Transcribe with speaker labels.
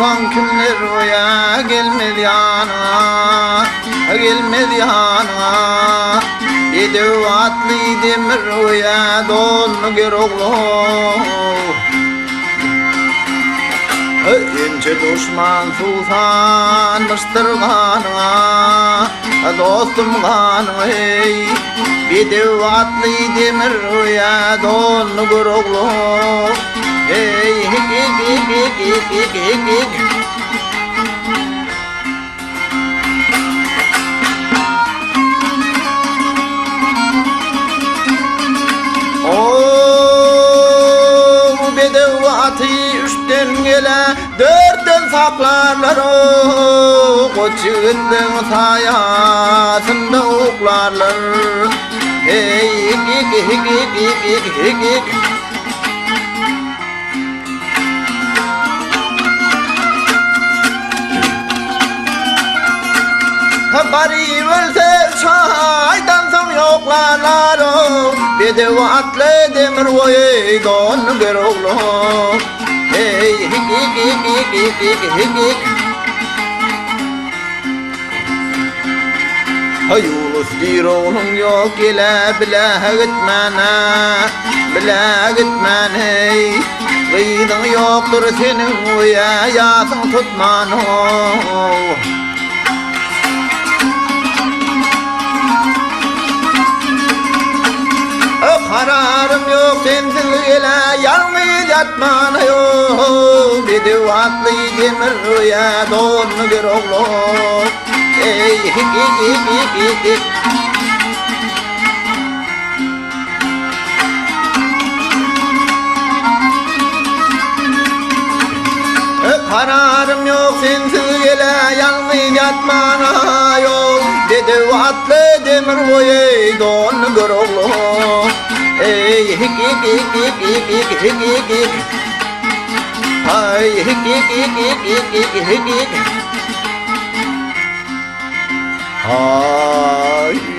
Speaker 1: son günler oya gelmedi yana, gelmedi yana. Ede atlı demir oya dolnu geroglu. Ince düşman sultan bastırgana, dostum gana ey. Ede atlı demir oya dolnu geroglu. Hey, o bedevatı üstten gele dörtten saklarlar o koçğıttın sayasında oklarlar. Hey, bari ölse şaydan son yoklarlar o bedevatlı demir oyu don geroglu. Hey hayulus dironun yok ile bile gitmen hey. Gıydın yoktur senin oya yasın tutman o. Kararım yok sensiz ile yalnız yatmana yok. Bedevatlı demir oya donlu geroglu. Ey kararım yok sensiz ile yalnız yatmana yok. Bedevatlı demir oya donlu geroglu. Hey, ay